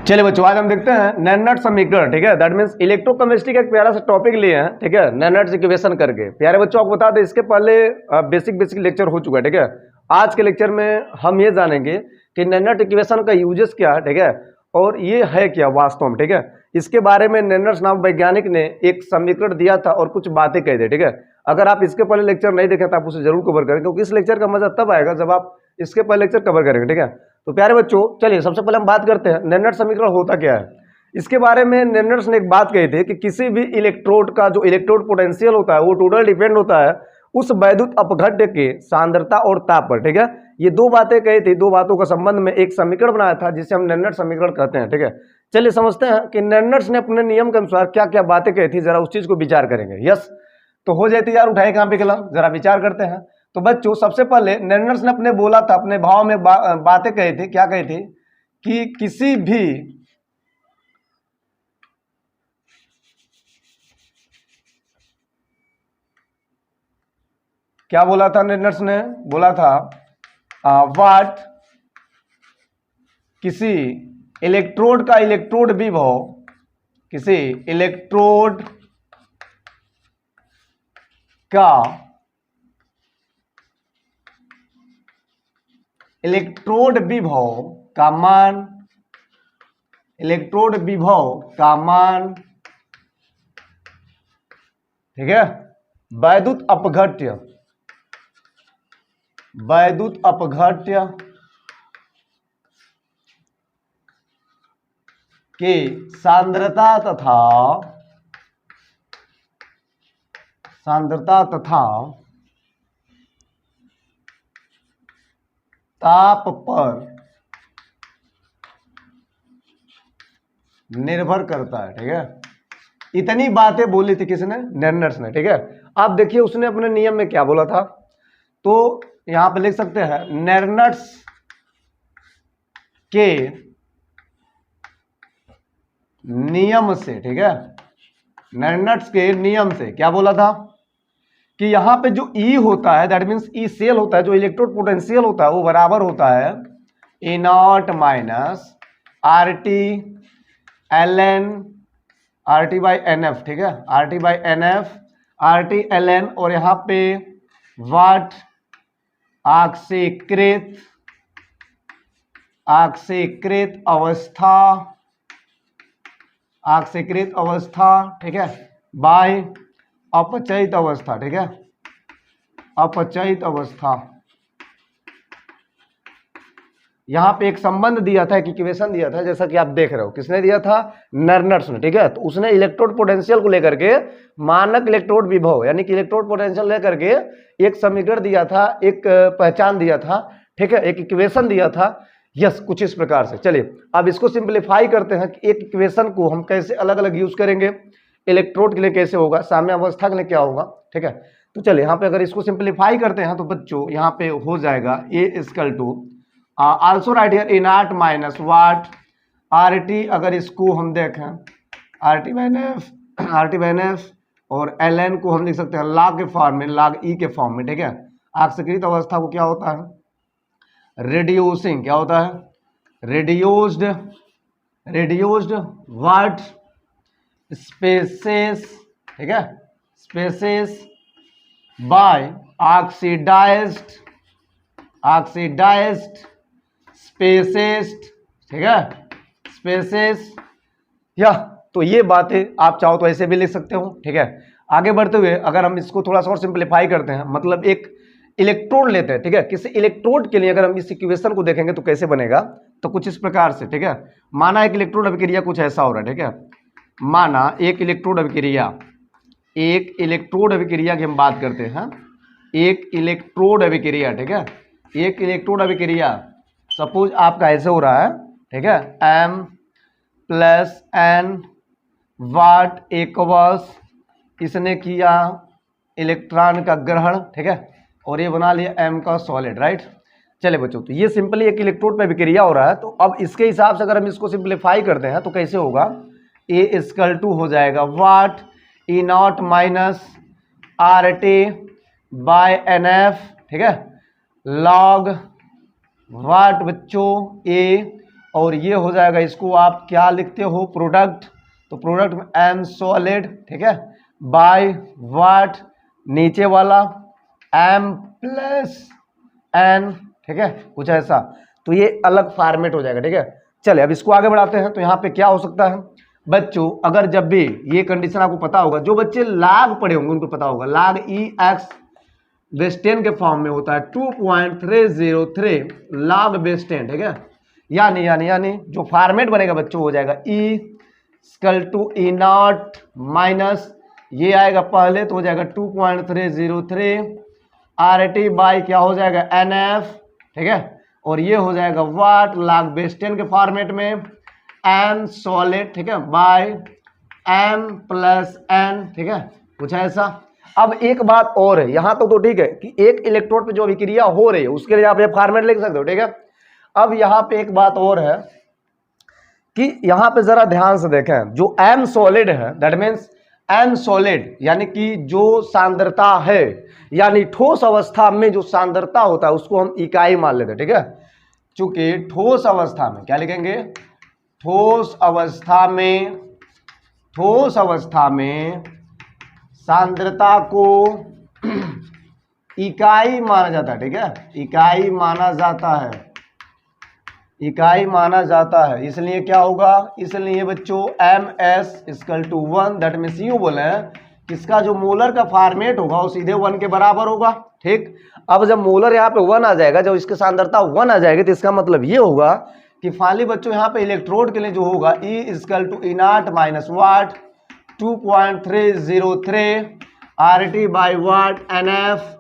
चलिए बच्चों, आज हम देखते हैं नैनट समीकरण। ठीक है, दैट मींस इलेक्ट्रोकेमिस्ट्री का एक प्यारा सा टॉपिक लिए हैं। ठीक है, नैनट इक्वेशन करके। प्यारे बच्चों, आपको बता दें इसके पहले बेसिक लेक्चर हो चुका है। ठीक है, आज के लेक्चर में हम ये जानेंगे कि नैनट इक्वेशन का यूजेस क्या है। ठीक है, और ये है क्या वास्तव में। ठीक है, इसके बारे में नैनट नाम वैज्ञानिक ने एक समीकरण दिया था और कुछ बातें कही थी। ठीक है, अगर आप इसके पहले लेक्चर नहीं देखें तो आप उसे जरूर कवर करें, क्योंकि इस लेक्चर का मजा तब आएगा जब आप इसके पहले लेक्चर कवर करेंगे। ठीक है, तो प्यारे बच्चों चलिए सबसे पहले हम बात करते हैं नैनट समीकरण होता क्या है। इसके बारे में नैनट ने एक बात कही थी कि किसी भी इलेक्ट्रोड का जो इलेक्ट्रोड पोटेंशियल होता है वो टोटल डिपेंड होता है उस वैद्युत अपघट्य के सांद्रता और ताप पर। ठीक है, ये दो बातें कही थी, दो बातों का संबंध में एक समीकरण बनाया था जिसे हम नैनट समीकरण कहते हैं। ठीक है, चलिए समझते हैं कि नैनट ने अपने नियम के अनुसार क्या क्या बातें कही थी, जरा उस चीज को विचार करेंगे। यस, तो हो जाती यार, उठाए कहां पे कलम, जरा विचार करते हैं। तो बच्चों सबसे पहले नैनट ने अपने बोला था, अपने भाव में बातें कही थी। क्या कही थी कि किसी भी क्या बोला था नैनट ने, बोला था वाट किसी इलेक्ट्रोड का इलेक्ट्रोड विभव, किसी इलेक्ट्रोड का इलेक्ट्रोड विभव का मान, इलेक्ट्रोड विभव का मान, ठीक है, वैद्युत अपघट्य, वैद्युत अपघट्य के सांद्रता तथा ताप पर निर्भर करता है। ठीक है, इतनी बातें बोली थी किसने, नैनट ने। ठीक है, आप देखिए उसने अपने नियम में क्या बोला था, तो यहां पे लिख सकते हैं नैनट के नियम से। ठीक है, नैनट के नियम से क्या बोला था कि यहां पे जो E होता है, दैट मीन्स ई सेल होता है, जो इलेक्ट्रोड पोटेंशियल होता है वो बराबर होता है E naught minus R T L N, R T by N F. ठीक है, R T by N F, R T L N, और यहां पे वाट आक्सीकृत अवस्था, आक्सीकृत अवस्था, ठीक है, बाय अपचयित अवस्था। ठीक है, अपचयित अवस्था। यहां पे एक संबंध दिया था, एक इक्वेशन दिया था, जैसा कि आप देख रहे हो। किसने दिया था, नैनट ने। ठीक है, तो उसने इलेक्ट्रोड पोटेंशियल को लेकर के मानक इलेक्ट्रोड विभव यानी कि इलेक्ट्रोड पोटेंशियल लेकर के एक समीकरण दिया था, एक पहचान दिया था। ठीक है, एक इक्वेशन दिया था। यस, कुछ इस प्रकार से। चलिए अब इसको सिंप्लीफाई करते हैं कि एक इक्वेशन को हम कैसे अलग अलग यूज करेंगे, इलेक्ट्रोड के लिए कैसे होगा, साम्य अवस्था के लिए क्या होगा। ठीक है, तो चलिए यहाँ पे अगर इसको सिंप्लीफाई करते हैं तो बच्चों यहाँ पे हो जाएगा A equal to also right here A not minus what R T, अगर इसको हम देखें आर टी बाई एफ, और एल एन को हम लिख सकते हैं लॉग के फॉर्म में, लॉग ई के फॉर्म में। ठीक है, आक्सीकृत अवस्था को क्या होता है, रिड्यूसिंग, क्या होता है, रिड्यूस्ड वाट स्पेसेस। ठीक है, स्पेसेस बाय ऑक्सीडाइज्ड स्पेसेस। ठीक है, स्पेसेस, या तो ये बातें आप चाहो तो ऐसे भी लिख सकते हो। ठीक है, आगे बढ़ते हुए अगर हम इसको थोड़ा सा और सिंप्लीफाई करते हैं, मतलब एक इलेक्ट्रोड लेते हैं। ठीक है, किसी इलेक्ट्रोड के लिए अगर हम इस इक्वेशन को देखेंगे तो कैसे बनेगा, तो कुछ इस प्रकार से। ठीक है, माना एक इलेक्ट्रोड अभिक्रिया कुछ ऐसा हो रहा है। ठीक है, माना एक इलेक्ट्रोड अभिक्रिया, एक इलेक्ट्रोड अभिक्रिया की हम बात करते हैं, एक इलेक्ट्रोड अभिक्रिया। ठीक है, एक इलेक्ट्रोड अभिक्रिया सपोज आपका ऐसे हो रहा है। ठीक है, m प्लस n वाट एक्वस, इसने किया इलेक्ट्रॉन का ग्रहण। ठीक है, और ये बना लिया m का सॉलिड, राइट। चले बच्चों, तो ये सिंपली एक इलेक्ट्रोड पे अभिक्रिया हो रहा है। तो अब इसके हिसाब से अगर हम इसको सिंप्लीफाई करते हैं तो कैसे होगा, a इक्वल टू हो जाएगा what E not minus R T by N F. ठीक है, लॉग वाट बच्चों ए और ये हो जाएगा, इसको आप क्या लिखते हो, प्रोडक्ट, तो प्रोडक्ट में एम सॉलिड, ठीक है, बाय वाट, नीचे वाला एम प्लस एन, ठीक है, कुछ ऐसा। तो ये अलग फॉर्मेट हो जाएगा, ठीक है। चलिए अब इसको आगे बढ़ाते हैं। तो यहाँ पे क्या हो सकता है बच्चों, अगर जब भी ये कंडीशन आपको पता होगा, जो बच्चे लाग पढ़े होंगे उनको पता होगा, लाग ई एक्स बेस 10 के फॉर्म में होता है 2.303 लॉग बेस 10, ठीक है। यानी यानी यानी जो फॉर्मेट बनेगा बच्चों हो जाएगा E equal to E not minus, ये आएगा पहले तो हो जाएगा 2.303 आर टी बाई क्या हो जाएगा एन एफ, ठीक है, और ये हो जाएगा वाट लॉग बेस 10 के फॉर्मेट में एम सॉलिड, ठीक है, बाय एम प्लस एन, ठीक है, कुछ ऐसा। अब एक बात और है, यहां तो ठीक है कि एक इलेक्ट्रोड पे जो अभिक्रिया हो रही है उसके लिए आप ये फॉर्मेट लिख सकते हो, ठीक है। अब यहां पे एक बात और है कि यहां पे जरा ध्यान से देखें, जो एम सॉलिड है दैट मीन्स एम सॉलिड यानी कि जो सांद्रता है, यानी ठोस अवस्था में जो सांद्रता होता है उसको हम इकाई मान लेते हैं, ठीक है। चूंकि ठोस अवस्था में क्या लिखेंगे, ठोस अवस्था में सांद्रता को इकाई माना जाता है, ठीक है, इकाई माना जाता है। इसलिए क्या होगा, इसलिए बच्चों M S equal to 1, that means यूं बोले इसका जो मोलर का फॉर्मेट होगा वो सीधे 1 के बराबर होगा, ठीक। अब जब मोलर यहाँ पे 1 आ जाएगा, जब इसकी सांद्रता 1 आ जाएगी तो इसका मतलब ये होगा कि फाइनली बच्चों यहाँ पे इलेक्ट्रोड के लिए जो होगा E equal to E not minus what 2.303 R T by what N F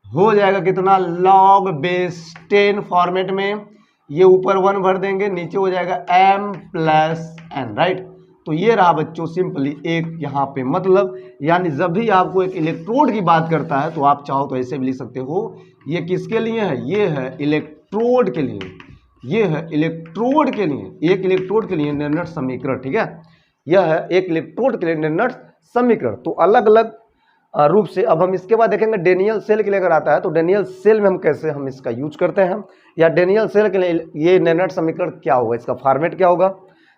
हो जाएगा कितना, लॉग बेस 10 फॉर्मेट में। ये ऊपर 1 भर देंगे, नीचे हो जाएगा m प्लस एन, राइट। तो ये रहा बच्चों सिंपली एक यहाँ पे मतलब, यानी जब भी आपको एक इलेक्ट्रोड की बात करता है तो आप चाहो तो ऐसे भी लिख सकते हो, ये किसके लिए है, ये है इलेक्ट्रोड के लिए, ये है इलेक्ट्रोड के लिए, एक इलेक्ट्रोड के लिए निर्णय समीकरण, ठीक है। यह है एक इलेक्ट्रोड के लिए निर्णय समीकरण। तो अलग अलग रूप से अब हम इसके बाद देखेंगे डेनियल सेल के लिए अगर आता है तो डेनियल सेल में हम कैसे हम इसका यूज करते हैं, या डेनियल सेल के लिए ये निर्णय समीकरण क्या होगा, इसका फॉर्मेट क्या होगा।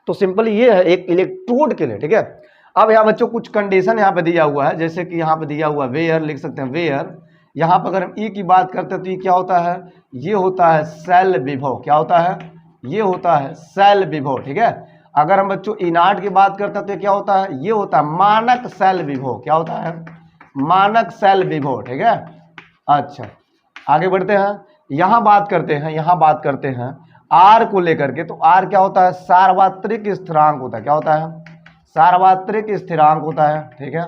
तो सिंपली ये है एक इलेक्ट्रोड के लिए, ठीक है। अब यहाँ बच्चों कुछ कंडीशन यहाँ पे दिया हुआ है, जैसे कि यहाँ पे दिया हुआ वेयर, लिख सकते हैं वेयर। यहाँ पर अगर हम ई की बात करते हैं तो ये क्या होता है, ये होता है सेल विभव, क्या होता है, ये होता है सेल विभव, ठीक है। अगर हम बच्चों इनाट की बात करते हैं तो क्या होता है, ये होता है मानक सेल विभव, क्या होता है, मानक सेल विभव, ठीक है। अच्छा आगे बढ़ते हैं, यहाँ बात करते हैं आर को लेकर के। तो आर क्या होता है, सार्वत्रिक स्थिरांक होता है, क्या होता है, सार्वत्रिक स्थिरांक होता है, ठीक है,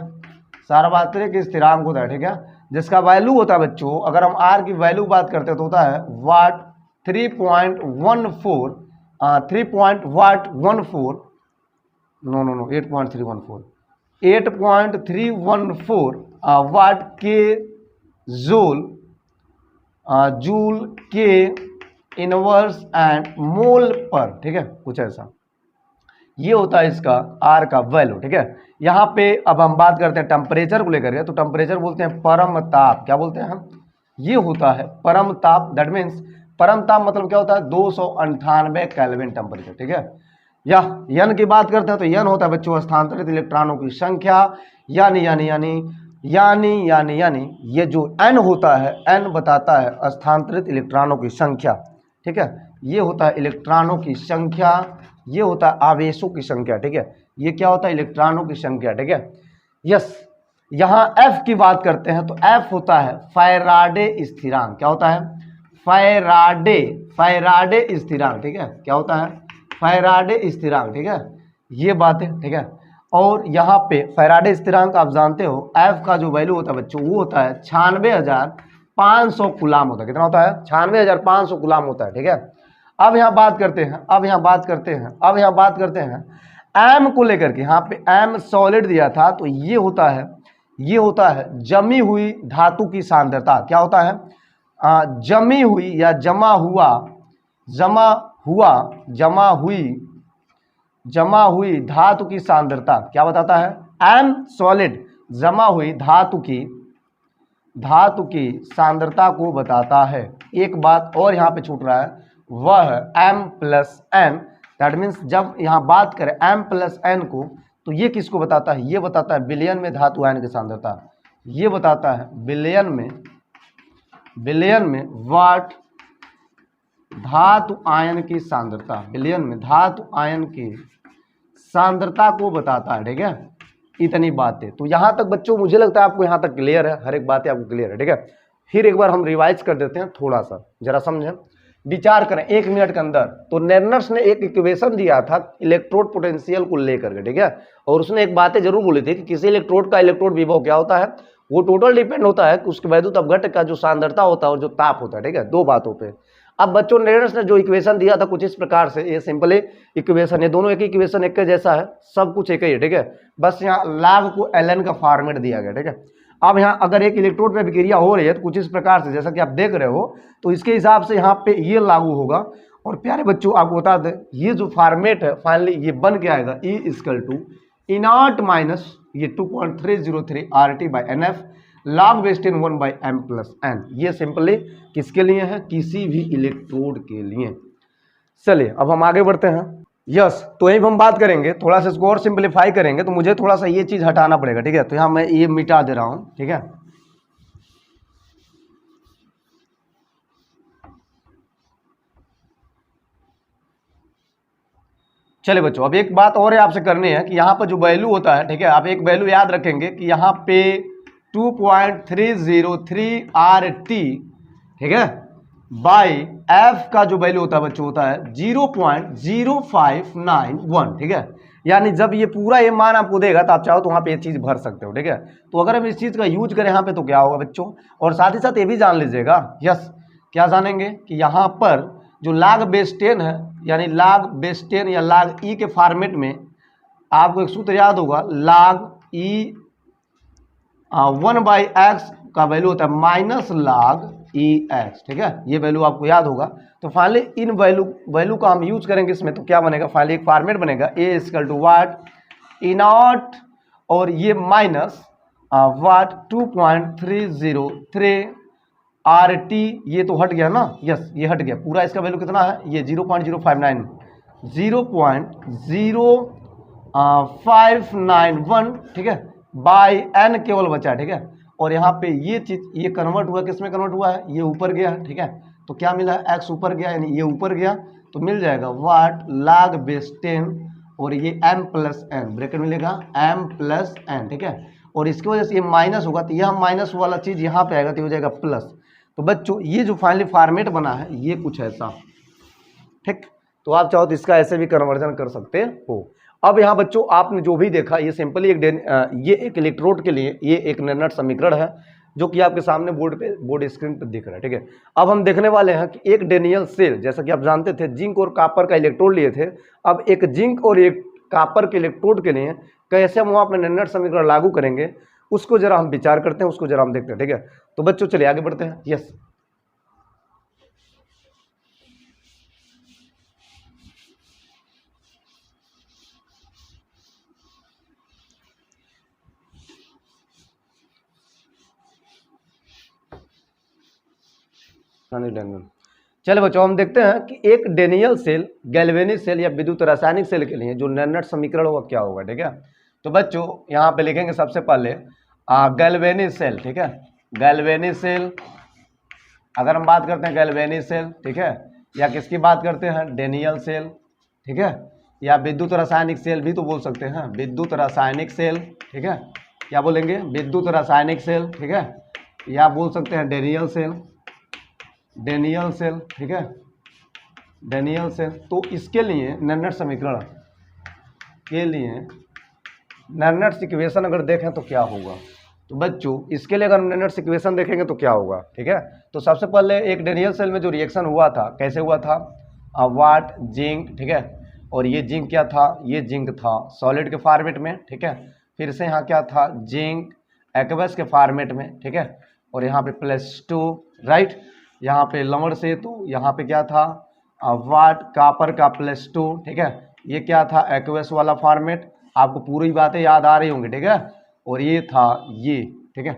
सार्वत्रिक स्थिरांक होता है, ठीक है, जिसका वैल्यू होता है बच्चों, अगर हम आर की वैल्यू बात करते हैं तो होता है वाट 3.14 8.314 वाट के जूल के इनवर्स एंड मोल पर, ठीक है, कुछ ऐसा। ये होता है इसका आर का वैल्यू, ठीक है। यहाँ पे अब हम बात करते हैं टेम्परेचर को लेकर के, तो टेम्परेचर बोलते हैं परम ताप, क्या बोलते हैं हम, ये होता है परम ताप, दैट मीन्स परम ताप मतलब क्या होता है 298 केल्विन टेम्परेचर, ठीक है। या यन की बात करते हैं तो यन होता है बच्चों स्थानांतरित इलेक्ट्रॉनों की संख्या, यानी यानी यानी यानी यानी यानी ये जो एन होता है, एन बताता है स्थानांतरित इलेक्ट्रॉनों की संख्या, ठीक है। ये होता है इलेक्ट्रॉनों की संख्या, ये होता है आवेशों की संख्या, ठीक है। ये क्या होता है, इलेक्ट्रॉनों की संख्या, ठीक है। यस, यहाँ एफ की बात करते हैं तो एफ होता है फैराडे स्थिरांक, क्या होता है, फैराडे स्थिरांक, ठीक है, क्या होता है, फैराडे स्थिरांक, ठीक है। ये बात है, ठीक है। और यहाँ पे फैराडे स्थिरांक आप जानते हो एफ का जो वैल्यू होता है बच्चों वो होता है 96,500 कूलाम होता है, कितना होता है, 96,500 कूलाम होता है, ठीक है। अब यहाँ बात करते हैं एम को लेकर के, यहाँ पे एम सॉलिड दिया था तो ये होता है जमी हुई धातु की सांद्रता, क्या होता है, जमी हुई या जमा हुई धातु की सांद्रता क्या बताता है, एम सॉलिड जमा हुई धातु की सांद्रता को बताता है। एक बात और यहाँ पे छूट रहा है, वह m plus N, that means जब यहाँ बात करें m प्लस एन को, तो ये किसको बताता है, ये बताता है बिलियन में धातु आयन की सांद्रता, ये बताता है बिलियन में वाट धातु आयन की सांद्रता, बिलियन में धातु आयन की सांद्रता को बताता है, ठीक है। इतनी बात है। तो यहां तक बच्चों मुझे लगता है आपको यहां तक क्लियर है, हर एक बातें आपको क्लियर है, ठीक है। फिर एक बार हम रिवाइज कर देते हैं, थोड़ा सा जरा समझें, विचार करें 1 मिनट के अंदर। तो नेर्नर्स ने एक इक्वेशन दिया था इलेक्ट्रोड पोटेंशियल को लेकर के, ठीक है, और उसने एक बातें जरूर बोली थी कि किसी इलेक्ट्रोड का इलेक्ट्रोड विभव क्या होता है, वो टोटल डिपेंड होता है कि उसके वैद्युत अपघट्ट का जो सांद्रता होता है और जो ताप होता है, ठीक है, दो बातों पे। अब बच्चों नेर्नर्स ने जो इक्वेशन दिया था कुछ इस प्रकार से, ये सिंपली इक्वेशन, ये दोनों एक इक्वेशन एक के जैसा है, सब कुछ एक ही है, ठीक है, बस यहाँ log को ln का फॉर्मेट दिया गया, ठीक है। अब यहाँ अगर एक इलेक्ट्रोड पे विक्रिया हो रही है तो कुछ इस प्रकार से जैसा कि आप देख रहे हो, तो इसके हिसाब से यहाँ पे ये लागू होगा। और प्यारे बच्चों आपको बता दें, ये जो फॉर्मेट है फाइनली ये बन के आएगा E = E0 माइनस ये 2.303 RT/NF log base 10 1/m plus n। ये सिंपली किसके लिए है, किसी भी इलेक्ट्रोड के लिए। चलिए अब हम आगे बढ़ते हैं। यस, तो यही हम बात करेंगे, थोड़ा सा इसको और सिंपलीफाई करेंगे, तो मुझे थोड़ा सा ये चीज हटाना पड़ेगा, ठीक है। तो यहाँ मैं ये मिटा दे रहा हूं, ठीक है। चलिए बच्चों, अब एक बात और है आपसे करनी है कि यहाँ पर जो वैल्यू होता है, ठीक है, आप एक वैल्यू याद रखेंगे कि यहाँ पे 2.303 RT, ठीक है, बाई एफ का जो वैल्यू होता है बच्चों होता है 0.0591, ठीक है। यानी जब ये पूरा ये मान आपको देगा तो आप चाहो तो वहाँ पे ये चीज़ भर सकते हो, ठीक है। तो अगर हम इस चीज़ का यूज करें यहाँ पे तो क्या होगा बच्चों, और साथ ही साथ ये भी जान लीजिएगा, यस, क्या जानेंगे कि यहाँ पर जो log बेस 10 है, यानी log बेस 10 या log ई के फॉर्मेट में आपको एक सूत्र याद होगा, log ई 1/x का वैल्यू होता है माइनस log EX, ठीक है, ये वैल्यू आपको याद होगा। तो फाइनली इन वैल्यू का हम यूज करेंगे इसमें, तो क्या बनेगा, फाइनली एक फॉर्मेट बनेगा A = वाट E0 और ये माइनस वाट 2.303 RT, ये तो हट गया ना, यस ये हट गया पूरा, इसका वैल्यू कितना है, ये 0.059 0.0591, ठीक है, बाई n केवल बचा, ठीक है। और यहाँ पे ये चीज ये कन्वर्ट हुआ, किस में कन्वर्ट हुआ है, ये ऊपर गया, ठीक है। तो क्या मिला, x ऊपर गया, यानी ये ऊपर गया, तो मिल जाएगा वाट log बेस 10 और ये m प्लस n, ब्रैकेट मिलेगा m प्लस n, ठीक है। और इसकी वजह से ये माइनस होगा, तो यह माइनस वाला चीज यहाँ पे आएगा तो हो जाएगा प्लस। तो बच्चों ये जो फाइनली फॉर्मेट बना है ये कुछ ऐसा, ठीक। तो आप चाहो तो इसका ऐसे भी कन्वर्जन कर सकते हो। अब यहाँ बच्चों आपने जो भी देखा ये सिंपली ये एक इलेक्ट्रोड के लिए ये एक निर्णय समीकरण है जो कि आपके सामने बोर्ड स्क्रीन पर दिख रहा है, ठीक है। अब हम देखने वाले हैं कि एक डेनियल सेल, जैसा कि आप जानते थे जिंक और कॉपर का इलेक्ट्रोड लिए थे, अब एक जिंक और एक कॉपर के इलेक्ट्रोड के लिए कैसे हम अपने निर्णय समीकरण लागू करेंगे उसको जरा हम विचार करते हैं, उसको जरा हम देखते हैं, ठीक है। तो बच्चों चलिए आगे बढ़ते हैं। यस, चलिए बच्चों हम देखते हैं कि एक डेनियल सेल, गैल्वेनिक सेल या विद्युत रासायनिक सेल के लिए जो निर्णय समीकरण होगा क्या होगा, ठीक है। तो बच्चों यहाँ पे लिखेंगे सबसे पहले गैल्वेनिक सेल, ठीक है, गैल्वेनिक सेल, अगर हम बात करते हैं गैल्वेनिक सेल, ठीक है, या किसकी बात करते हैं, डेनियल सेल, ठीक है, या विद्युत रासायनिक सेल भी तो बोल सकते हैं, विद्युत रासायनिक सेल, ठीक है, क्या बोलेंगे, विद्युत रासायनिक सेल, ठीक है, या बोल सकते हैं डेनियल सेल, डेनियल सेल, ठीक है, डेनियल सेल। तो इसके लिए निर्णय समीकरण के लिए निर्णय इक्वेशन अगर देखें तो क्या होगा, तो बच्चों इसके लिए अगर निर्णय इक्वेशन देखेंगे तो क्या होगा, ठीक है। तो सबसे पहले एक डेनियल सेल में जो रिएक्शन हुआ था कैसे हुआ था, वाट जिंक, ठीक है, और ये जिंक क्या था, ये जिंक था सॉलिड के फॉर्मेट में, ठीक है। फिर से यहाँ क्या था, जिंक एक्वस के फॉर्मेट में, ठीक है, और यहाँ पे +2, राइट, यहाँ पे लवण से, तो यहाँ पे क्या था, वाट कॉपर का +2, ठीक है, ये क्या था एक्वस वाला फॉर्मेट, आपको पूरी बातें याद आ रही होंगी, ठीक है। और ये था ये, ठीक है।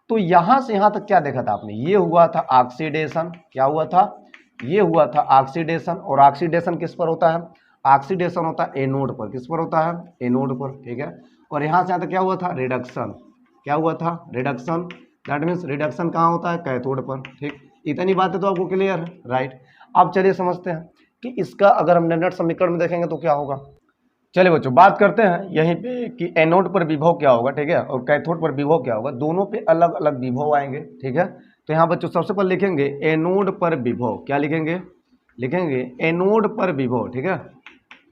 तो यहाँ से यहाँ तक क्या देखा था आपने, ये हुआ था ऑक्सीडेशन, क्या हुआ था, ये हुआ था ऑक्सीडेशन, और ऑक्सीडेशन किस पर होता है? ऑक्सीडेशन होता है एनोड पर। किस पर होता है? एनोड पर, ठीक है। और यहाँ से यहाँ तक क्या हुआ था? रिडक्शन। क्या हुआ था? रिडक्शन। दैट मीन्स रिडक्शन कहाँ होता है? कैथोड पर, ठीक। इतनी बातें तो आपको क्लियर है, राइट। अब चलिए समझते हैं कि इसका अगर हम नेनट समीकरण में देखेंगे तो क्या होगा। चलिए बच्चों बात करते हैं यहीं पे कि एनोड पर विभव क्या होगा, ठीक है, और कैथोड पर विभव क्या होगा। दोनों पे अलग अलग विभव आएंगे, ठीक है। तो यहाँ बच्चों सबसे पहले लिखेंगे एनोड पर विभव। क्या लिखेंगे? लिखेंगे एनोड पर विभव, ठीक है।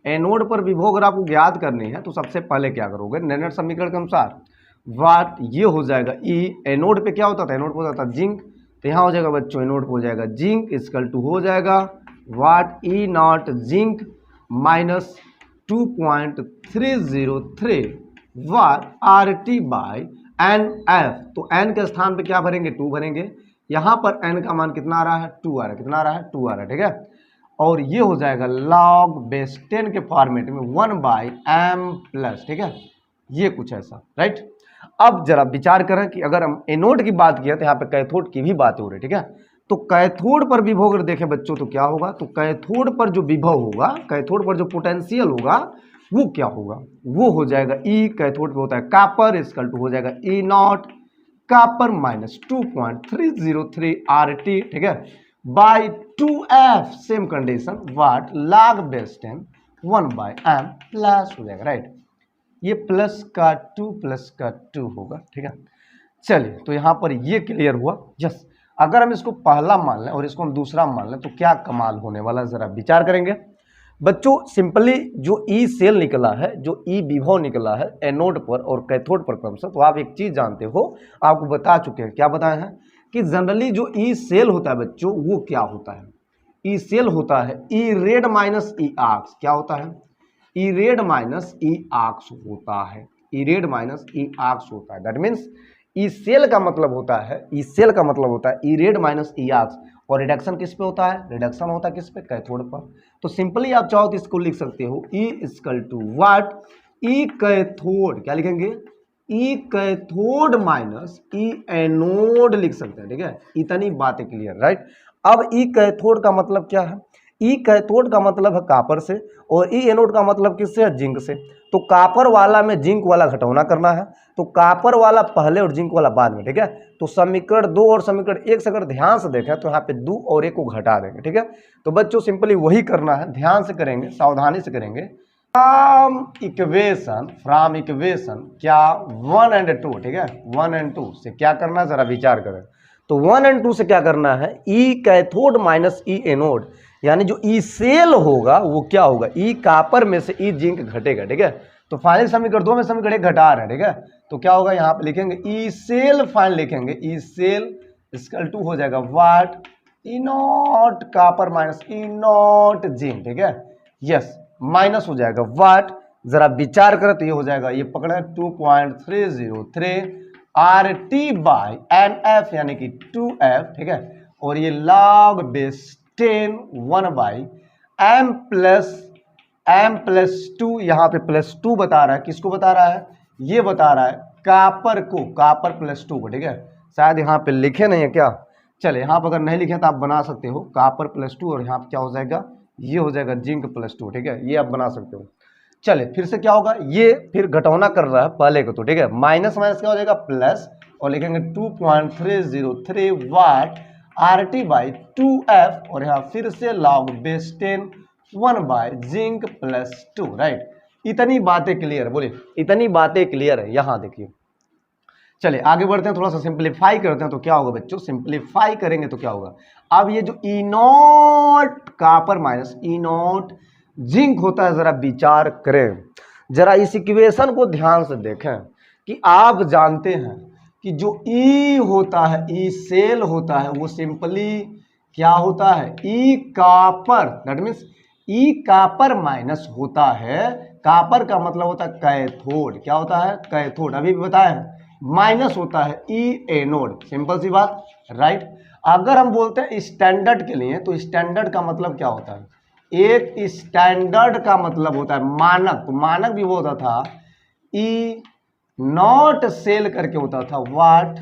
एनोड पर विभव अगर आपको ज्ञात करनी है तो सबसे पहले क्या करोगे? नेनट समीकरण के अनुसार वाट ये हो जाएगा ई। एनोड पे क्या होता था? एनोड पे होता था जिंक। तो यहाँ हो जाएगा बच्चों एनोड पे हो जाएगा जिंक इक्वल टू हो जाएगा what E not zinc minus 2.303 what R T by N F. तो एन के स्थान पे क्या भरेंगे? 2 भरेंगे। यहाँ पर एन का मान कितना आ रहा है? 2 आ रहा है। कितना आ रहा है? 2 आ रहा है, ठीक है। और ये हो जाएगा log बेस 10 के फॉर्मेट में 1/m प्लस, ठीक है। ये कुछ ऐसा, राइट। अब जरा विचार करें कि अगर हम एनोड की बात किया तो यहाँ पे कैथोड की भी बात हो रही है, ठीक है। तो कैथोड पर विभव अगर देखें बच्चों तो क्या होगा? तो कैथोड पर जो विभव होगा, कैथोड पर जो पोटेंशियल होगा वो क्या होगा? वो हो जाएगा ई। कैथोड पे होता है कापर इक्वल टू हो जाएगा E not copper minus 2.303 R T, ठीक है, by 2f same condition what log base 10 1/m plus हो जाएगा, राइट। ये प्लस का 2 प्लस का 2 होगा, ठीक है। चलिए तो यहाँ पर ये क्लियर हुआ। यस, अगर हम इसको पहला मान लें और इसको हम दूसरा मान लें तो क्या कमाल होने वाला है, जरा विचार करेंगे बच्चों। सिंपली जो ई सेल निकला है, जो ई विभव निकला है एनोड पर और कैथोड पर क्रमशः, तो आप एक चीज जानते हो, आपको बता चुके हैं। क्या बताए हैं? कि जनरली जो ई सेल होता है बच्चों वो क्या होता है? ई सेल होता है ई रेड माइनस ई आर्क्स। क्या होता है? ई रेड माइनस ई आर्क्स होता है। ई रेड माइनस ई आर्क्स होता है। दैट मीन्स ई सेल का मतलब होता है, ई सेल का मतलब होता है ई रेड माइनस ई आर्क्स। और रिडक्शन किस पे होता है? रिडक्शन होता है किस पे? कैथोड पर। तो सिंपली आप चाहो तो इसको लिख सकते हो E equal to what E cathode. क्या लिखेंगे? E cathode minus E anode लिख सकते हैं, ठीक है। इतनी बातें क्लियर, राइट। अब ई कैथोड का मतलब क्या है? ई कैथोड का मतलब है कापर से, और ई एनोड का मतलब किससे है? जिंक से। तो कापर वाला में जिंक वाला घटौना करना है, तो कापर वाला पहले और जिंक वाला बाद में, ठीक है। तो समीकरण 2 और समीकरण 1 से अगर ध्यान से देखें तो यहाँ पे 2 और 1 को घटा देंगे, ठीक है। तो बच्चों सिंपली वही करना है, ध्यान से करेंगे, सावधानी से करेंगे। फ्रॉम इक्वेशन क्या 1 एंड 2, ठीक है। 1 एंड 2 से क्या करना है, जरा विचार करें। तो 1 एंड 2 से क्या करना है? ई कैथोड माइनस ई एनोड, यानी जो ई सेल होगा वो क्या होगा? ई कापर में से ई जिंक घटेगा, ठीक है। तो फाइनल समीकरण 2 में समीकरण 1 घटा रहे हैं, ठीक है। तो क्या होगा? यहाँ पे लिखेंगे ई सेल, फाइनल लिखेंगे ई सेल इक्वल टू हो जाएगा what E not copper minus E not zinc, ठीक है। यस, माइनस हो जाएगा वाट। जरा विचार करें तो ये हो जाएगा, ये पकड़े 2.303 R T by N F यानी कि 2f, ठीक है। और ये log बेस 10 1/m प्लस 2, यहाँ पे प्लस 2 बता रहा है। किसको बता रहा है? ये बता रहा है कापर को, कापर प्लस 2 को, ठीक है। शायद यहाँ पे लिखे नहीं है क्या? चले यहाँ पर अगर नहीं लिखे तो आप बना सकते हो कापर प्लस 2, और यहाँ पे क्या हो जाएगा? ये हो जाएगा जिंक प्लस 2, ठीक है। ये आप बना सकते हो। चले फिर से क्या होगा? ये फिर घटौना कर रहा है पहले को, तो ठीक है। माइनस माइनस क्या हो जाएगा? प्लस, और लिखेंगे 2.303 what R T by 2f, और यहाँ फिर से log बेस 10 1/जिंक प्लस 2, राइट। इतनी बातें क्लियर, बोलिए इतनी बातें क्लियर है। यहां देखिए, चलिए आगे बढ़ते हैं, थोड़ा सा सिंप्लीफाई करते हैं तो क्या होगा बच्चों? सिंप्लीफाई करेंगे तो क्या होगा? अब ये जो E not copper minus E not zinc होता है, जरा विचार करें, जरा इस इक्वेशन को ध्यान से देखें कि आप जानते हैं कि जो ई होता है, ई सेल होता है, वो सिंपली क्या होता है? E copper. That means E copper minus होता है, कापर का मतलब होता है कैथोड। क्या होता है? कैथोड, अभी भी बताया है। माइनस होता है ई एनोड, सिंपल सी बात, राइट। अगर हम बोलते हैं स्टैंडर्ड के लिए, तो स्टैंडर्ड का मतलब क्या होता है? एक स्टैंडर्ड का मतलब होता है मानक। तो मानक भी वो होता था ई नॉट सेल करके होता था, वाट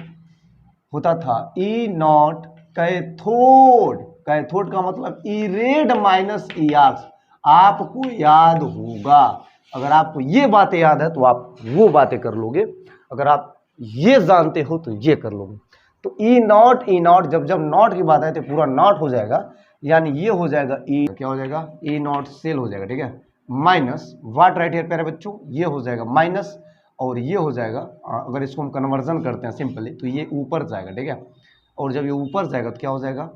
होता था ई नॉट कैथोड, कैथोड का मतलब ई रेड माइनस ई आर्क्स। आपको याद होगा, अगर आपको ये बातें याद है तो आप वो बातें कर लोगे, अगर आप ये जानते हो तो ये कर लोगे। तो ई नॉट जब जब नॉट की बात आए तो पूरा नॉट हो जाएगा, यानी ये हो जाएगा ई, क्या हो जाएगा, ई नॉट सेल हो जाएगा, ठीक है, माइनस व्हाट राइट हियर प्यारे बच्चों, ये हो जाएगा माइनस, और ये हो जाएगा, अगर इसको हम कन्वर्जन करते हैं सिंपली तो ये ऊपर जाएगा, ठीक है, और जब ये ऊपर जाएगा तो क्या हो जाएगा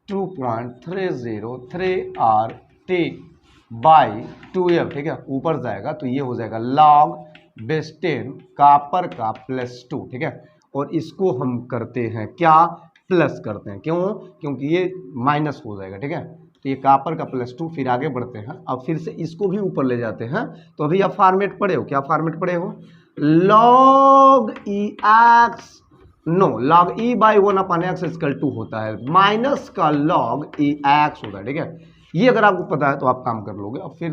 2.303 आर टी बाई 2f, ठीक है, ऊपर जाएगा तो ये हो जाएगा लॉग बेस 10 कॉपर का +2, ठीक है, और इसको हम करते हैं क्या, प्लस करते हैं, क्यों, क्योंकि ये माइनस हो जाएगा, ठीक है, तो ये कॉपर का +2, फिर आगे बढ़ते हैं, अब फिर से इसको भी ऊपर ले जाते हैं। तो अभी आप फॉर्मेट पढ़े हो, क्या फॉर्मेट पढ़े हो, log E X, no, log E by 1/x equal to होता है माइनस का लॉग ई एक्स होता है, ठीक है, ये अगर आपको पता है तो आप काम कर लोगे। अब फिर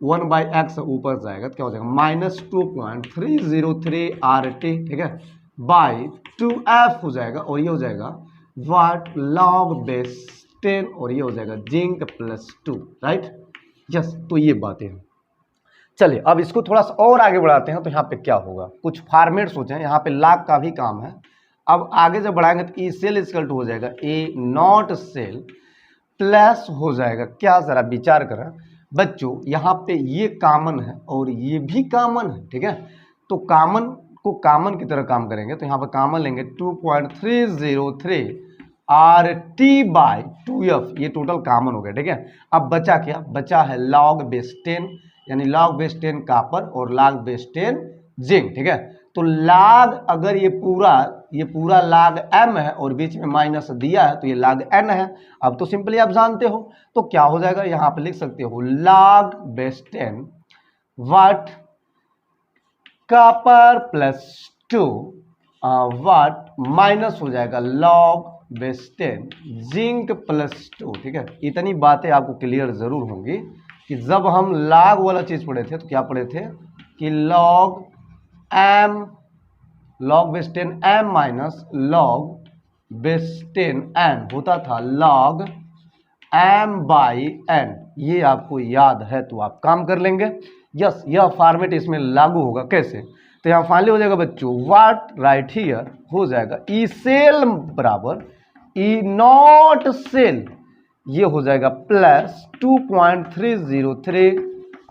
1/x ऊपर जाएगा तो क्या हो जाएगा -2.303 RT, ठीक है, बाई 2f हो जाएगा, और ये हो जाएगा वाट लॉग बेस 10, और ये हो जाएगा जिंक +2, राइट, यस। तो ये बातें हैं। चलिए अब इसको थोड़ा सा और आगे बढ़ाते हैं, तो यहाँ पे क्या होगा, कुछ फॉर्मेट सोचें, यहाँ पे लॉग का भी काम है। अब आगे जब बढ़ाएंगे तो ई सेल इक्वल टू हो जाएगा ए नॉट सेल प्लस हो जाएगा क्या, जरा विचार करें बच्चों, यहाँ पे ये कॉमन है और ये भी कॉमन है, ठीक है, तो कॉमन को कॉमन की तरह काम करेंगे, तो यहाँ पर कॉमन लेंगे 2.303 RT बाई 2f, ये टोटल कॉमन हो गया, ठीक है। अब बचा क्या, बचा है लॉग बेस 10, यानी लॉग बेस 10 कॉपर और लॉग बेस 10 जिंक, ठीक है। तो लॉग, अगर ये पूरा लॉग m है और बीच में माइनस दिया है तो ये लॉग n है। अब तो सिंपली आप जानते हो, तो क्या हो जाएगा, यहाँ पे लिख सकते हो log base 10 what copper +2 what minus हो जाएगा लॉग बेस 10 जिंक +2, ठीक है। इतनी बातें आपको क्लियर जरूर होंगी कि जब हम लॉग वाला चीज पढ़े थे तो क्या पढ़े थे कि log base 10 m minus log base 10 n होता था लॉग m बाई n। ये आपको याद है तो आप काम कर लेंगे। यस, यह फॉर्मेट इसमें लागू होगा। कैसे, तो यहाँ फाइनली हो जाएगा बच्चों व्हाट राइट हियर हो जाएगा ई सेल बराबर ई नॉट सेल, ये हो जाएगा प्लस 2.303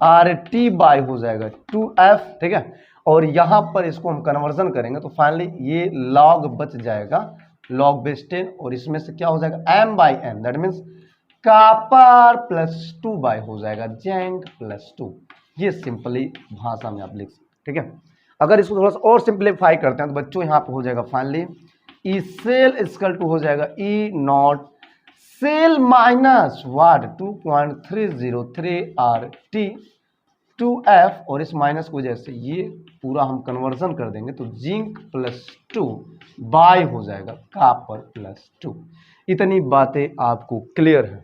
RT बाई हो जाएगा 2f, ठीक है। और यहाँ पर इसको हम कन्वर्जन करेंगे तो फाइनली ये लॉग बच जाएगा लॉग बेस 10, और इसमें से क्या हो जाएगा m by n, that means copper +2 by हो जाएगा जिंक +2। ये सिंपली भाषा में आप लिख सकते, ठीक है। अगर इसको थोड़ा सा और सिंप्लीफाई करते हैं तो बच्चों यहाँ पे हो जाएगा finally E cell equal to हो जाएगा E naught cell minus what 2.303 RT 2f, और इस माइनस की वजह से ये पूरा हम कन्वर्जन कर देंगे तो जिंक +2 बाई हो जाएगा कॉपर +2। इतनी बातें आपको क्लियर है,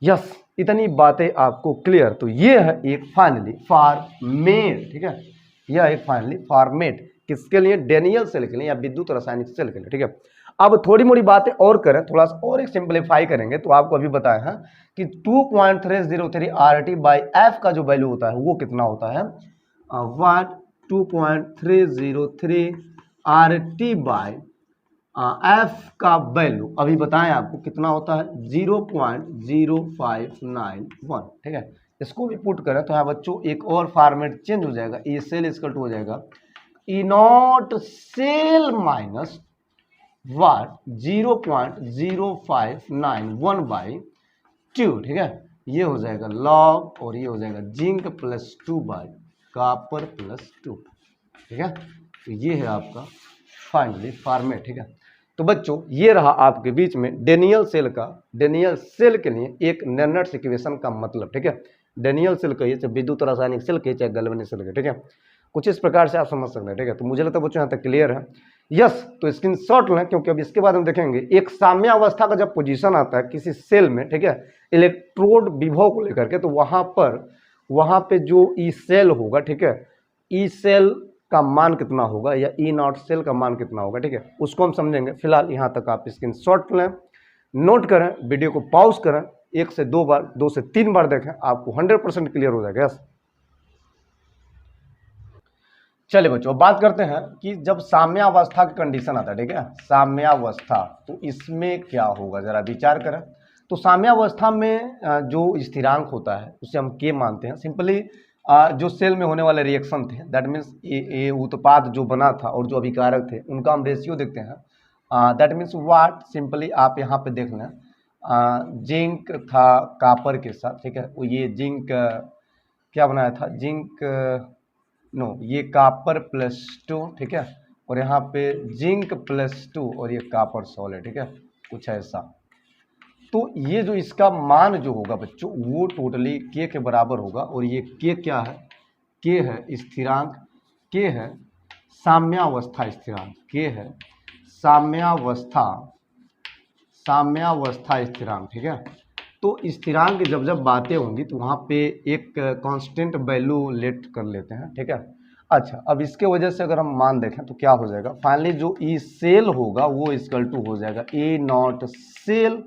यस, इतनी बातें आपको क्लियर। तो ये है एक फाइनली फॉर्मेट, ठीक है, यह एक फाइनली फॉर्मेट किसके लिए, डेनियल सेल के लिए या विद्युत रासायनिक सेल के लिए, ठीक है। अब थोड़ी मोड़ी बातें और करें, थोड़ा सा और एक सिंप्लीफाई करेंगे तो आपको अभी बताया है कि 2.303 RT बाई एफ का जो वैल्यू होता है वो कितना होता है, वाट 2.303 RT बाई एफ का वैल्यू अभी बताएं आपको कितना होता है 0.0591, ठीक है। इसको भी पुट करें तो यहाँ बच्चों एक और फॉर्मेट चेंज हो जाएगा, ई सेल इक्वल टू हो जाएगा E naught cell minus what 0.0591 by 2, ठीक है। ये हो जाएगा लॉग और ये हो जाएगा जिंक +2 बाई कॉपर +2, ठीक है। तो ये है आपका फाइनली फॉर्मेट, ठीक है। तो बच्चों ये रहा आपके बीच में डेनियल सेल के लिए एक नेर्नट्स इक्वेशन का मतलब, ठीक है। डेनियल सेल कहिए चाहे विद्युत रासायनिक सेल कहिए चाहे गैल्वेनिक सेल कहिए, ठीक है। कुछ इस प्रकार से आप समझ सकते हैं, ठीक है। तो मुझे लगता है बच्चों यहाँ तक क्लियर है। यस, तो स्क्रीनशॉट लें क्योंकि अब इसके बाद हम देखेंगे एक साम्यावस्था का जब पोजीशन आता है किसी सेल में, ठीक है, इलेक्ट्रोड विभव को लेकर के, तो वहाँ पे जो ई सेल होगा, ठीक है, ई सेल का मान कितना होगा या ई नॉट सेल का मान कितना होगा, ठीक है, उसको हम समझेंगे। फिलहाल यहाँ तक आप स्क्रीनशॉट लें। नोट करें, वीडियो को पॉज करें, 1 से 2 बार, 2 से 3 बार देखें, आपको 100% क्लियर हो जाएगा। यस, चलिए बच्चों, अब बात करते हैं कि जब साम्यावस्था की कंडीशन आता है, ठीक है, साम्यावस्था, तो इसमें क्या होगा, जरा विचार करें। तो साम्यावस्था में जो स्थिरांक होता है उसे हम के मानते हैं। सिंपली जो सेल में होने वाले रिएक्शन थे, दैट मीन्स ये उत्पाद जो बना था और जो अभिकारक थे उनका हम रेशियो देखते हैं। दैट मीन्स वाट, सिंपली आप यहाँ पे देख लें, जिंक था कापर के साथ, ठीक है, वो ये जिंक क्या बनाया था, जिंक नो, ये कापर +2, ठीक है, और यहाँ पे जिंक +2 और ये कापर सॉलिड, ठीक है, कुछ ऐसा। तो ये जो इसका मान जो होगा बच्चों वो टोटली के बराबर होगा, और ये के क्या है, के है स्थिरांक, के है साम्यावस्था स्थिरांक, के है साम्यावस्था स्थिरांक, ठीक है। तो स्थिरांक की जब जब बातें होंगी तो वहाँ पे एक कांस्टेंट वैल्यू लेट कर लेते हैं, ठीक है। अच्छा, अब इसके वजह से अगर हम मान देखें तो क्या हो जाएगा, फाइनली जो ई सेल होगा वो इक्वल टू हो जाएगा E naught cell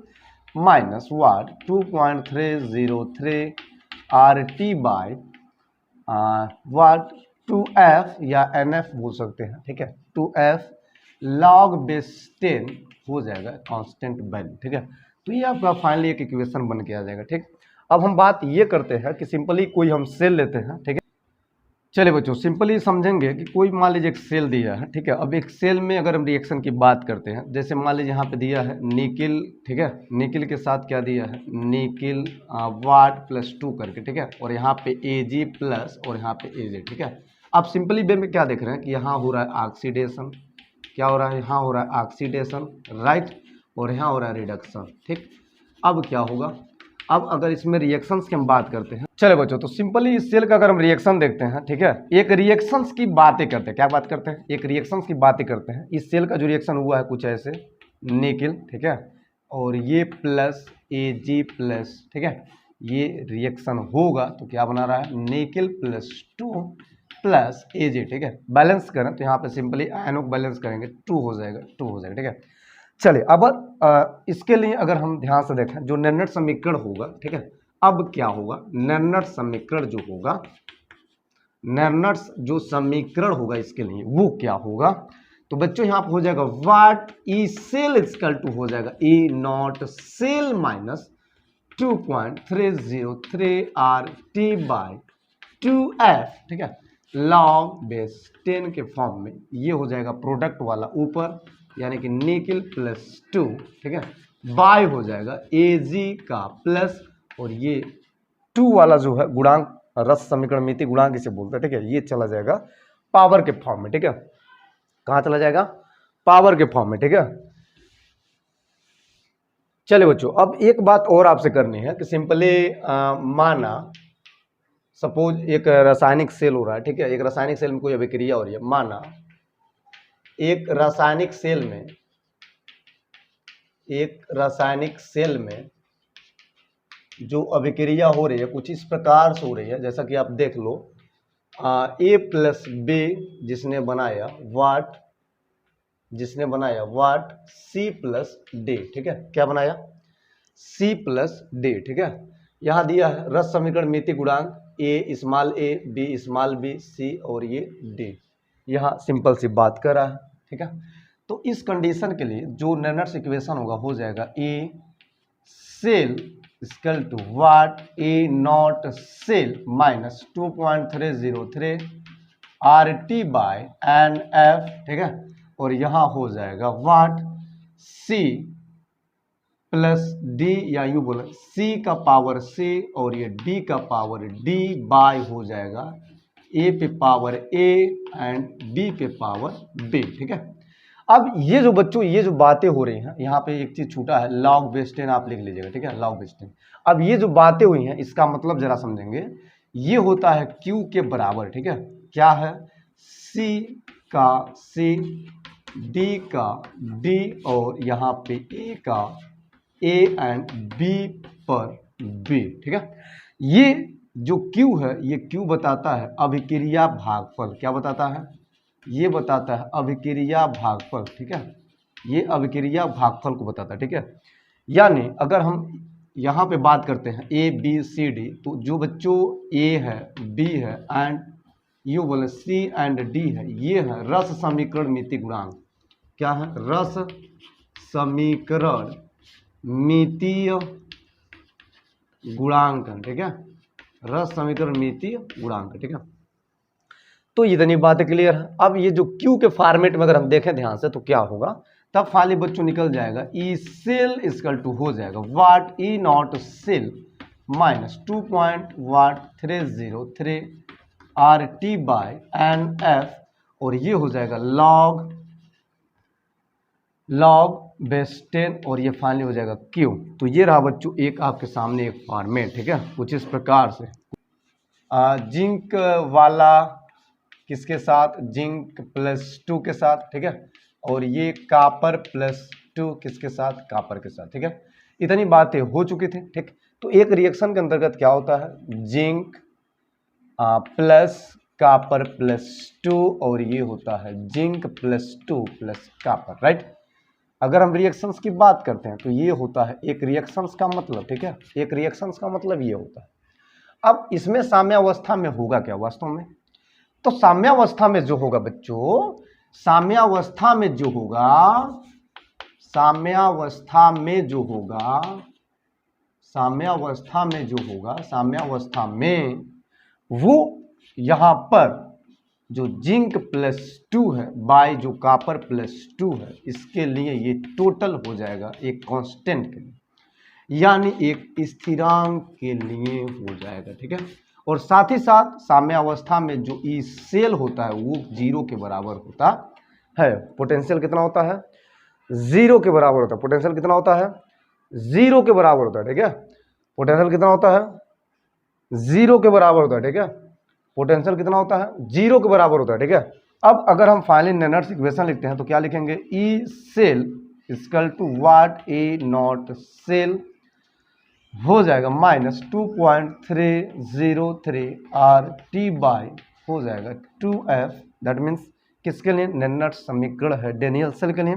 minus what 2.303 RT by what 2F या NF बोल सकते हैं, ठीक है, 2F log बेस 10 हो जाएगा कांस्टेंट वैल्यू, ठीक है। तो ये आपका फाइनली एक इक्वेशन बन के आ जाएगा, ठीक। अब हम बात ये करते हैं कि सिंपली कोई हम सेल लेते हैं, ठीक है। चलिए बच्चों, सिंपली समझेंगे कि कोई मान लीजिए एक सेल दिया है, ठीक है। अब एक सेल में अगर हम रिएक्शन की बात करते हैं, जैसे मान लीजिए यहाँ पे दिया है निकिल, ठीक है, निकिल के साथ क्या दिया है, निकिल वाट +2 करके, ठीक है, और यहाँ पे Ag प्लस और यहाँ पे Aj, ठीक है। अब सिंपली वे में क्या देख रहे हैं कि यहाँ हो रहा है ऑक्सीडेशन, क्या हो रहा है, यहाँ हो रहा है ऑक्सीडेशन, राइट, और यहाँ हो रहा है रिडक्शन, ठीक। अब क्या होगा, अब अगर इसमें रिएक्शंस की हम बात करते हैं, चले बच्चों, तो सिंपली इस सेल का अगर हम रिएक्शन देखते हैं, ठीक है, एक रिएक्शंस की बातें करते हैं, क्या बात करते हैं, एक रिएक्शंस की बातें करते हैं। इस सेल का जो रिएक्शन हुआ है कुछ ऐसे, निकिल, ठीक है, और ये प्लस Ag प्लस, ठीक है, ये रिएक्शन होगा तो क्या बना रहा है, निकिल +2 प्लस Ag, ठीक है। बैलेंस करें तो यहाँ पे सिंपली आयनों को बैलेंस करेंगे, 2 हो जाएगा, 2 हो जाएगा, ठीक है। चलिए, अब इसके लिए अगर हम ध्यान से देखें जो निर्णय समीकरण होगा, ठीक है, अब क्या होगा, निर्णय समीकरण जो होगा, निर्णय जो समीकरण होगा इसके लिए वो क्या होगा, तो बच्चों यहाँ पर हो जाएगा what E cell equal to हो जाएगा E naught cell minus 2.303 RT by 2F, ठीक है, लॉग बेस 10 के फॉर्म में ये हो जाएगा प्रोडक्ट वाला ऊपर, यानी कि निकिल +2, ठीक है, बाय हो जाएगा Ag का प्लस, और ये 2 वाला जो है गुणांक, रस समीकरण मिति गुणांक इसे बोलते हैं, ठीक है, ये चला जाएगा पावर के फॉर्म में, ठीक है, कहां चला जाएगा, पावर के फॉर्म में, ठीक है। चलिए बच्चों, अब एक बात और आपसे करनी है कि सिंपली माना सपोज एक रासायनिक सेल हो रहा है, ठीक है, एक रासायनिक सेल में कोई अभिक्रिया हो रही है, माना एक रासायनिक सेल में जो अभिक्रिया हो रही है कुछ इस प्रकार से हो रही है, जैसा कि आप देख लो, A प्लस B जिसने बनाया वाट C प्लस D, ठीक है, क्या बनाया, C प्लस D, ठीक है। यहाँ दिया है रस समीकरण मिति गुणांक A small a B small b C और ये D, यहाँ सिंपल सी बात कर रहा है, ठीक है। तो इस कंडीशन के लिए जो निर्णय इक्वेशन होगा हो जाएगा E cell equal to what A naught cell minus 2.303 RT by NF, ठीक है, और यहाँ हो जाएगा वाट C प्लस D, या यूं बोले C का पावर C और ये D का पावर D बाय हो जाएगा A पे पावर A एंड B पे पावर B, ठीक है। अब ये जो बच्चों ये जो बातें हो रही हैं, यहाँ पे एक चीज छूटा है, लॉग बेस 10 आप लिख लीजिएगा, ठीक है, लॉग बेस 10। अब ये जो बातें हुई हैं इसका मतलब जरा समझेंगे, ये होता है Q के बराबर, ठीक है, क्या है, C का C, D का D और यहाँ पे A का A एंड B पर B, ठीक है। ये जो Q है ये Q बताता है अभिक्रिया भागफल, क्या बताता है, ये बताता है अभिक्रिया भागफल, ठीक है, ये अभिक्रिया भागफल को बताता है, ठीक है। यानी अगर हम यहाँ पे बात करते हैं ए बी सी डी, तो जो बच्चों ए है, बी है एंड यू बोले सी एंड डी है, ये है रस समीकरण मिति गुणांक। क्या है? रस समीकरण मितीय गुणांक, ठीक है, रस समीकरण मितीय गुणांक, ठीक है। तो इतनी बातें क्लियर है। अब ये जो क्यू के फॉर्मेट में अगर हम देखें ध्यान से तो क्या होगा, तब फाइनली बच्चों निकल जाएगा ई सेल इक्वल टू हो जाएगा what E naught cell minus 2.1303 R T by N F, और ये हो जाएगा लॉग बेस 10, और ये फाइनली हो जाएगा क्यू। तो ये रहा बच्चों एक आपके सामने एक फॉर्मेट, ठीक है, कुछ इस प्रकार से। जिंक वाला किसके साथ? जिंक +2 के साथ, ठीक है, और ये कापर +2 किसके साथ? कापर के साथ, ठीक है। इतनी बातें हो चुकी थी, ठीक। तो एक रिएक्शन के अंतर्गत क्या होता है? जिंक प्लस कापर +2, और ये होता है जिंक +2 प्लस कापर, राइट। अगर हम रिएक्शंस की बात करते हैं तो ये होता है एक रिएक्शंस का मतलब, ठीक है, एक रिएक्शंस का मतलब ये होता है। अब इसमें साम्यावस्था में होगा क्या वास्तव में? तो साम्यावस्था में जो होगा बच्चों, साम्यावस्था में जो होगा, साम्यावस्था में जो होगा, साम्यावस्था में जो होगा, साम्यावस्था में वो यहां पर जो जिंक +2 है बाय जो कापर +2 है, इसके लिए ये टोटल हो जाएगा एक कांस्टेंट के लिए, यानी एक स्थिरांक के लिए हो जाएगा, ठीक है। और साथ ही साथ साम्यावस्था में जो ई सेल होता है वो 0 के बराबर होता है। पोटेंशियल कितना होता है? 0 के बराबर होता है। पोटेंशियल कितना होता है? 0 के बराबर होता है, ठीक है। पोटेंशियल कितना होता है? 0 के बराबर होता है, ठीक है। पोटेंशियल कितना होता है? 0 के बराबर होता है, ठीक है। अब अगर हम फाइनली नेनर्स इक्वेशन लिखते हैं तो क्या लिखेंगे? E cell equal to what A naught cell हो जाएगा माइनस 2.303 आर टी बाय हो जाएगा 2f, दैट मीन्स किसके लिए? नेनर्स समीकरण है डेनियल सेल के लिए।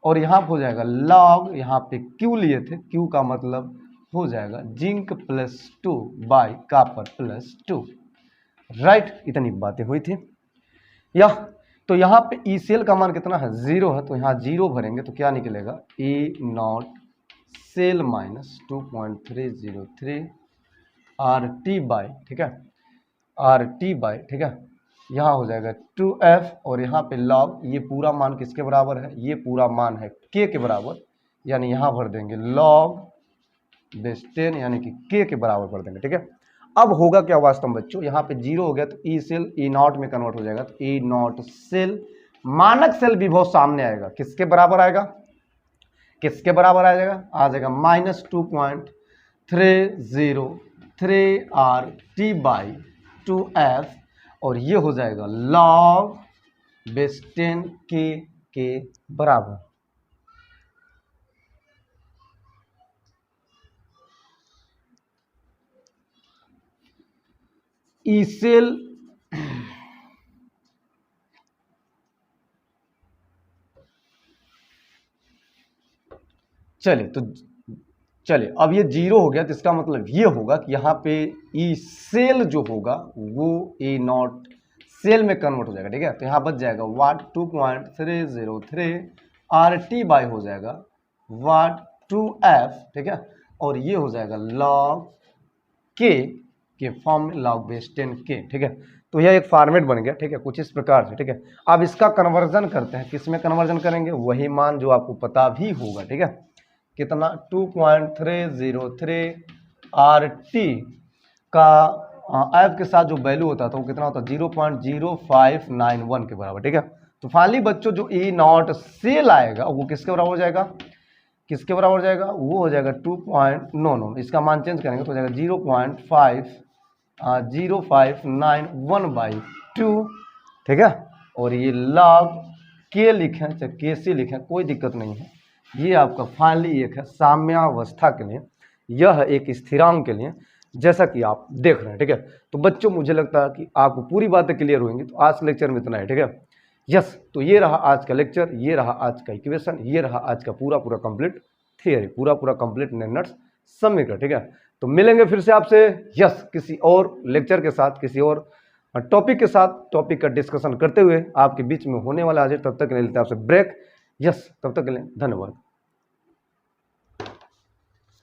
और यहाँ हो जाएगा लॉग, यहाँ पे क्यू लिए थे, क्यू का मतलब हो जाएगा जिंक +2 बाय कापर +2, राइट। इतनी बातें हुई थी। तो यहाँ पे ई सेल का मान कितना है? 0 है, तो यहाँ 0 भरेंगे तो क्या निकलेगा? E naught cell minus 2.303 R T by, ठीक है, आर टी बाय, ठीक है, यहाँ हो जाएगा 2f, और यहाँ पे लॉग, ये पूरा मान किसके बराबर है? ये पूरा मान है k के बराबर, यानी यहाँ भर देंगे लॉग बेस 10, यानी कि k के बराबर भर देंगे, ठीक है। अब होगा क्या वास्तव में बच्चों? यहाँ पे 0 हो गया तो ई सेल ई नॉट में कन्वर्ट हो जाएगा, तो ई नॉट सेल मानक सेल विभव सामने आएगा, किसके बराबर आएगा? किसके बराबर आ जाएगा? आ जाएगा minus 2.303 R T by 2f, और ये हो जाएगा लॉग बेस 10 के बराबर। ई सेल चलिए अब ये 0 हो गया, तो इसका मतलब ये होगा कि यहाँ पे ई सेल जो होगा वो ए नॉट सेल में कन्वर्ट हो जाएगा, ठीक है। तो यहाँ बच जाएगा वाट 2.303 आर टी बाई हो जाएगा वाट 2f, ठीक है, और ये हो जाएगा लॉग के फॉर्म में लॉग बेस 10 के, ठीक है। तो यह एक फॉर्मेट बन गया, ठीक है, कुछ इस प्रकार से, ठीक है। अब इसका कन्वर्जन करते हैं, किस में कन्वर्जन करेंगे? वही मान जो आपको पता भी होगा, ठीक है, कितना? 2.303 आर टी का एफ के साथ जो वैल्यू होता था वो कितना होता है? 0.0591 के बराबर, ठीक है। तो फाइनली बच्चों जो ई नॉट सेल आएगा वो किसके बराबर हो जाएगा? किसके बराबर हो जाएगा? वो हो जाएगा नो इसका मान चेंज करेंगे तो हो जाएगा 0.0591/2, ठीक है। और ये लॉग के लिखें चाहे के सी लिखें कोई दिक्कत नहीं है। ये आपका फाइनली एक है साम्यावस्था के लिए, यह एक स्थिरांक के लिए, जैसा कि आप देख रहे हैं, ठीक है। तो बच्चों मुझे लगता है कि आपको पूरी बातें क्लियर होंगी। तो आज लेक्चर में इतना है, ठीक है। यस, तो ये रहा आज का लेक्चर, ये रहा आज का इक्वेशन, ये रहा आज का पूरा कंप्लीट थियरी, पूरा पूरा कंप्लीट नैनट्स समीकरण, ठीक है। तो मिलेंगे फिर से आपसे यस किसी और लेक्चर के साथ, किसी और टॉपिक के साथ, टॉपिक का डिस्कशन करते हुए आपके बीच में होने वाला आज। तब तक के लिए लेते हैं आपसे ब्रेक। यस, तब तक के लिए धन्यवाद।